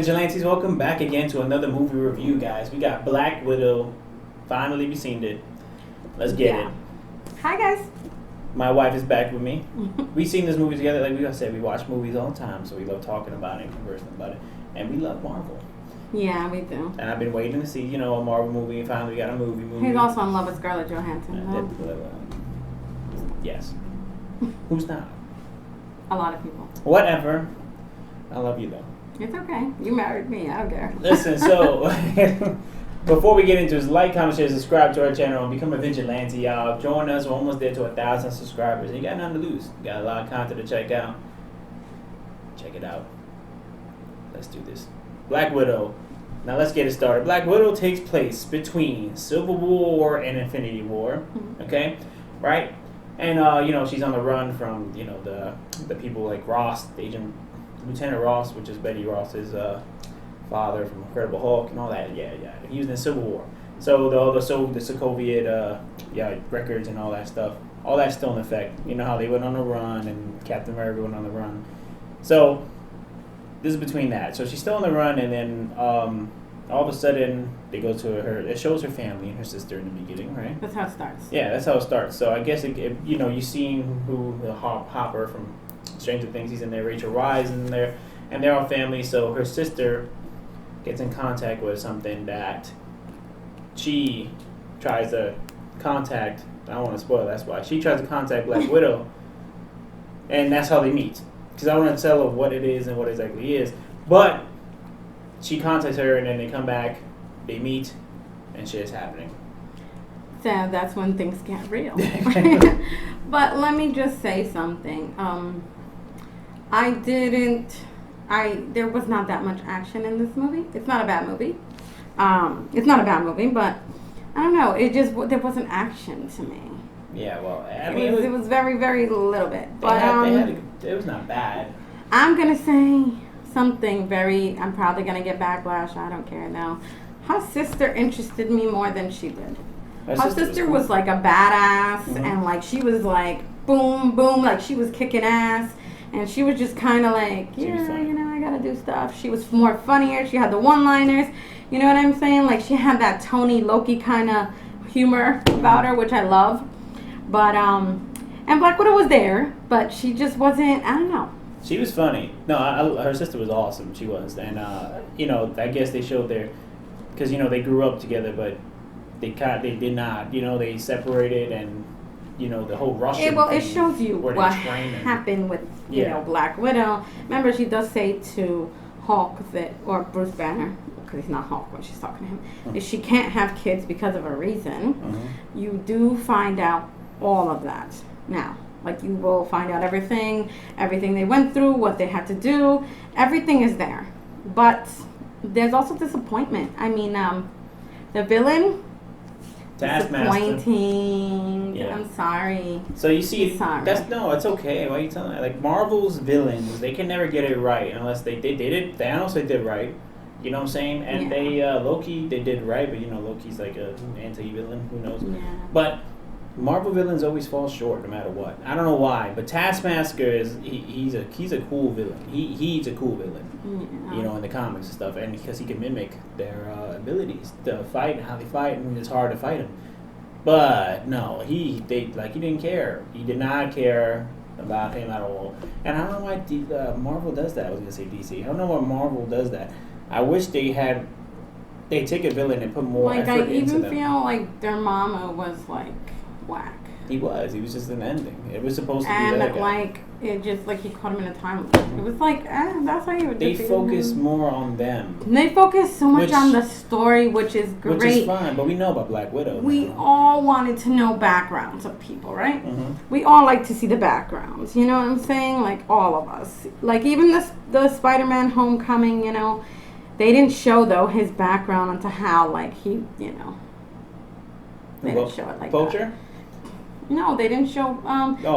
Vigilantes? Welcome back again to another movie review, guys. We got Black Widow. Finally, we seen it. Let's get it. Hi, guys. My wife is back with me. We seen this movie together. Like we said, we watch movies all the time, so we love talking about it and conversing about it. And we love Marvel. Yeah, we do. And I've been waiting to see, a Marvel movie. And finally, we got a movie. He's also in love with Scarlett Johansson. Yes. Who's not? A lot of people. Whatever. I love you, though. It's okay. You married me. I don't care. Listen, so before we get into this, like, comment, share, subscribe to our channel, and become a vigilante, y'all. Join us. We're almost there to 1,000 subscribers. And you got nothing to lose. You got a lot of content to check out. Check it out. Let's do this. Black Widow. Now let's get it started. Black Widow takes place between Civil War and Infinity War. Okay? Right? And, she's on the run from, the people like Ross, Lieutenant Ross, which is Betty Ross's father from Incredible Hulk and all that. Yeah. He was in the Civil War. So the Sokovia records and all that stuff, all that's still in effect. You know how they went on the run and Captain America went on the run. So this is between that. So she's still on the run, and then all of a sudden they go to her. It shows her family and her sister in the beginning, right? That's how it starts. Yeah, that's how it starts. So I guess you've seen who the Hopper from Stranger Things, he's in there. Rachel Wise in there, and they're all family. So her sister gets in contact with something that she tries to contact. I don't want to spoil. That's why she tries to contact Black Widow, and that's how they meet. Because I want to tell her what it is and what it exactly is. But she contacts her, and then they come back, they meet, and shit is happening. So that's when things get real. But let me just say something. There was not that much action in this movie. It's not a bad movie. But I don't know. There wasn't action to me. Yeah, well, it was very, very little bit. But it was not bad. I'm gonna say something I'm probably gonna get backlash. I don't care now. Her sister interested me more than she did. Her sister was like a badass, and like she was like boom, boom, like she was kicking ass. And she was just kind of like, I gotta do stuff. She was more funnier. She had the one-liners. You know what I'm saying? Like, she had that Tony Loki kind of humor about her, which I love. But, and Black Widow was there, but she just wasn't, I don't know. She was funny. No, her sister was awesome. She was. And, I guess they showed because, they grew up together, but they did not. They separated, and the whole Russian it shows you what happened with Black Widow. Remember, she does say to Hulk or Bruce Banner, because he's not Hulk when she's talking to him, is she can't have kids because of a reason. You do find out all of that now. Like, you will find out everything they went through, what they had to do. Everything is there. But there's also disappointment. I mean, the villain, disappointing. Yeah. I'm sorry. So you see, it's okay. Why are you telling that? Like, Marvel's villains, they can never get it right unless they did it. Thanos, they did right. You know what I'm saying? And Loki, they did right, but Loki's like an anti-villain. Who knows? Yeah. But Marvel villains always fall short no matter what. I don't know why, but Taskmaster he's a cool villain. He's a cool villain. Yeah. In the comics and stuff, and because he can mimic their abilities to fight and how they fight, and it's hard to fight him. But no, he didn't care. He did not care about him at all. And I don't know why Marvel does that. I was gonna say DC. I don't know why Marvel does that. I wish they take a villain and put more effort into them. I even feel like their mama was like whack. He was just an ending. It was supposed to be that guy. Like, it just, like, he caught him in a time loop. It was like, that's how you would They focus more on them. They focus so much on the story, which is great. Which is fine, but we know about Black Widow. We all wanted to know backgrounds of people, right? We all like to see the backgrounds. You know what I'm saying? Like, all of us. Like, even the Spider-Man Homecoming, they didn't show, though, his background onto how, like, he, they didn't show it like Vulture? that. No, they didn't show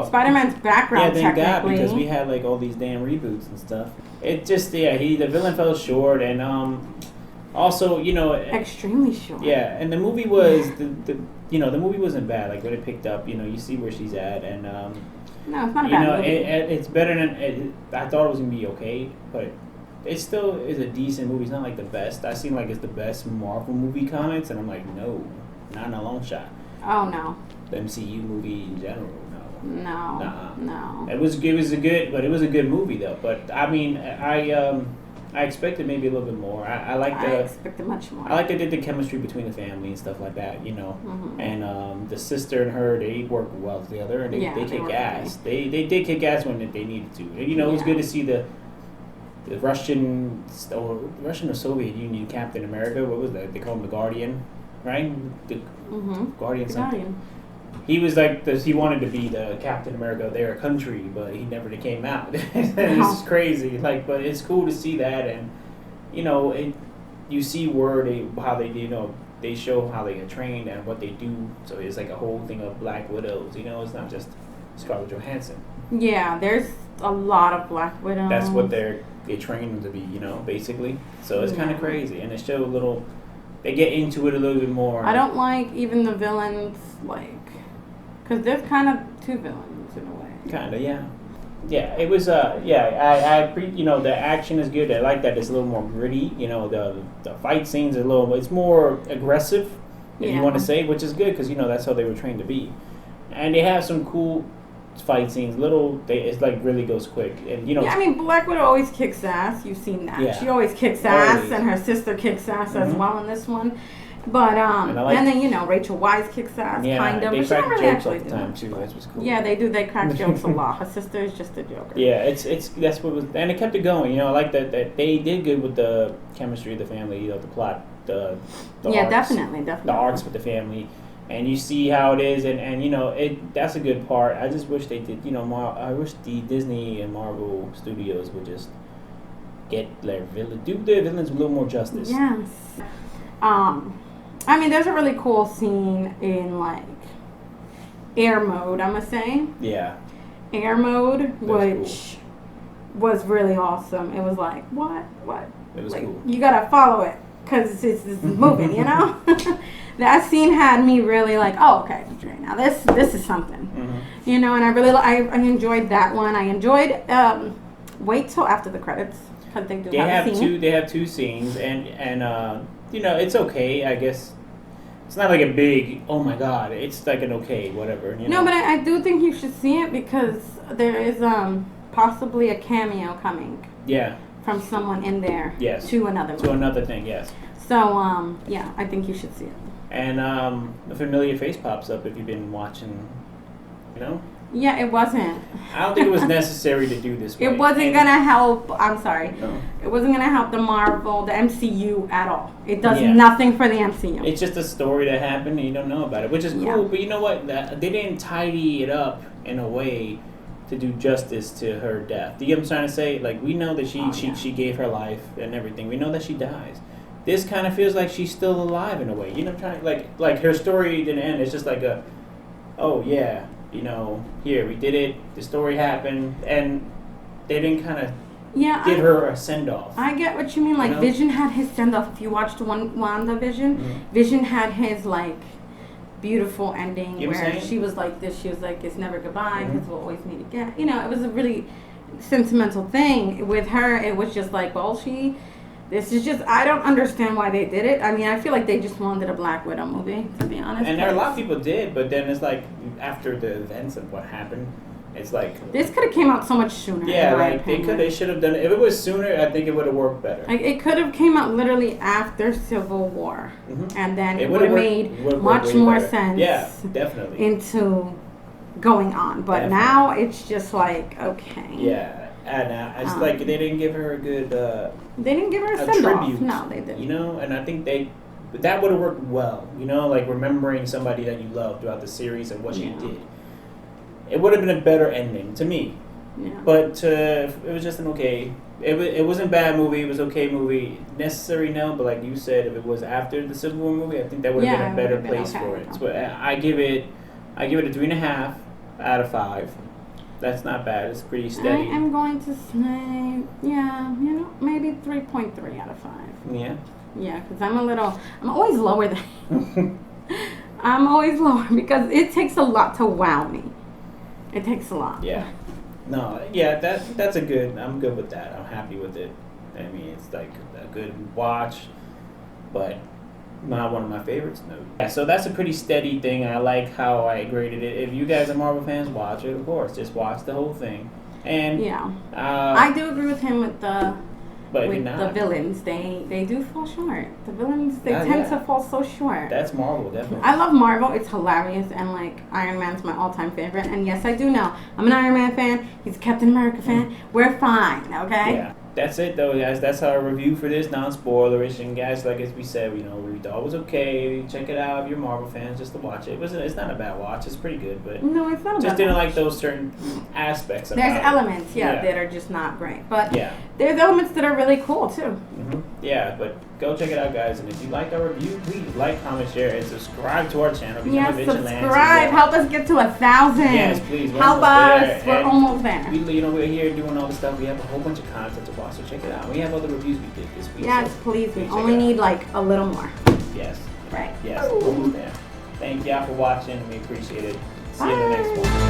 Spider-Man's background. Yeah, thank God, because we had like all these damn reboots and stuff. It just the villain fell short, and also extremely short. Yeah, and the movie was the movie wasn't bad. Like when it picked up, you see where she's at, and no, it's not a bad movie. It's better than I thought it was gonna be okay, but it still is a decent movie. It's not like the best. I seem like it's the best Marvel movie comics, and I'm like, no, not in a long shot. Oh no. The MCU movie in general, no. No. Nah. No. It was a good movie though. But I mean, I expected maybe a little bit more. I expected much more. I like they did the chemistry between the family and stuff like that, you know. Mm-hmm. And the sister and her, they work well together, and they kick ass. They did kick ass when they needed to. And, you know, it was good to see the Russian or Soviet Union Captain America. What was that? They call him the Guardian, right? The Guardian something. Guardian. He was like this. He wanted to be the Captain America of their country, but he never came out. It's crazy. Like, but it's cool to see that, and you know, you see how they you know they show how they get trained and what they do. So it's like a whole thing of Black Widows. You know, it's not just Scarlett Johansson. Yeah, there's a lot of Black Widows. That's what they train them to be. You know, basically. So it's kind of crazy, and it shows a little. They get into it a little bit more. I don't like even the villains, like. Because there's kind of two villains in a way. Kind of, yeah. Yeah, it was, you know, the action is good. I like that it's a little more gritty. You know, the fight scenes are it's more aggressive, if you want to say, which is good because, you know, that's how they were trained to be. And they have some cool fight scenes. It's like really goes quick. And, you know. Yeah, I mean, Black Widow always kicks ass. You've seen that. Yeah. She always kicks ass, and her sister kicks ass as well in this one. But and then you know Rachel Weisz kicks ass, kind of. They crack jokes really all the time too. That was cool. Yeah, they do. They crack jokes a lot. Her sister is just a joker. Yeah, that's what was, and it kept it going. You know, I like that they did good with the chemistry of the family. You know, the plot, the arcs, definitely. The arcs with the family, and you see how it is, and you know that's a good part. I just wish they did. You know, I wish the Disney and Marvel Studios would just do their villains a little more justice. Yes. I mean, there's a really cool scene in, like, air mode, I'm going to say. Yeah. Air mode, which was really awesome. It was like, what? It was like, cool. You got to follow it because it's moving, you know? That scene had me really like, oh, okay, now this is something. Mm-hmm. You know, and I enjoyed that one. I enjoyed, wait till after the credits because they have a scene. They have two scenes, and you know, it's okay, I guess. It's not like a big, oh my god, it's like an okay, whatever. You know? No, but I do think you should see it because there is possibly a cameo coming. Yeah. From someone in there. Yes. To another movie. To another thing, yes. So, yeah, I think you should see it. And a familiar face pops up if you've been watching, you know? Yeah, it wasn't. I don't think it was necessary to do this way. It wasn't going to help. I'm sorry. No. It wasn't going to help the MCU at all. It does nothing for the MCU. It's just a story that happened and you don't know about it, which is cool. But you know what? They didn't tidy it up in a way to do justice to her death. Do you get what I'm trying to say? Like, we know that she gave her life and everything. We know that she dies. This kind of feels like she's still alive in a way. You know what I'm trying to... Like her story didn't end. It's just like you know, here, we did it, the story happened, and they didn't kind of give her a send-off. I get what you mean. Like, you know? Vision had his send-off. If you watched WandaVision, Vision had his, like, beautiful ending where she was like this. She was like, it's never goodbye because we'll always meet again. You know, it was a really sentimental thing. With her, it was just like, well, this is just, I don't understand why they did it. I mean, I feel like they just wanted a Black Widow movie, to be honest. And there are a lot of people did, but then it's like, after the events of what happened, it's like... This could have came out so much sooner. Yeah, like, they should have done it. If it was sooner, I think it would have worked better. Like, it could have came out literally after Civil War. Mm-hmm. And then it would have made much more sense. Yeah, definitely. Into going on. But now, it's just like, okay. Yeah. And it's like they didn't give her a good... they didn't give her a send-off. No, they didn't. You know, and I think that would have worked well. You know, like remembering somebody that you loved throughout the series and what she did. It would have been a better ending to me. Yeah. But it was just an okay... It wasn't a bad movie. It was an okay movie. Necessary, no. But like you said, if it was after the Civil War movie, I think that would have been a better place for it. So I give it a 3.5 out of 5. That's not bad. It's pretty steady. I am going to say, maybe 3.3 out of 5. Yeah? Yeah, because I'm always lower than... I'm always lower because it takes a lot to wow me. It takes a lot. Yeah. No, yeah, that's a good... I'm good with that. I'm happy with it. I mean, it's like a good watch, but not one of my favorites. No. Yeah, so that's a pretty steady thing. I like how I graded it. If you guys are Marvel fans, watch it. Of course, just watch the whole thing. And yeah, I do agree with him with the villains. They do fall short. The villains tend to fall so short. That's Marvel, definitely. I love Marvel. It's hilarious, and like Iron Man's my all-time favorite. And yes, I do know I'm an Iron Man fan. He's a Captain America fan. We're fine, okay? Yeah. That's it though, guys. That's our review for this, non-spoilerish. And guys, like as we said, we thought it was okay. Check it out if you're Marvel fans, just to watch it. It's not a bad watch. It's pretty good, but no, it's not. Just didn't like those certain aspects. There's elements, that are just not great, but there's elements that are really cool too. Mm-hmm. Yeah, but go check it out, guys. And if you liked our review, please like, comment, share, and subscribe to our channel. Yes, subscribe. Help us get to 1,000. Yes, please. Help us. We're almost there. We're here doing all this stuff. We have a whole bunch of content to watch, so check it out. We have other reviews we did this week. Yes, please. We only need like a little more. Yes. Right. Yes. Almost there. Thank y'all for watching. We appreciate it. See you in the next one.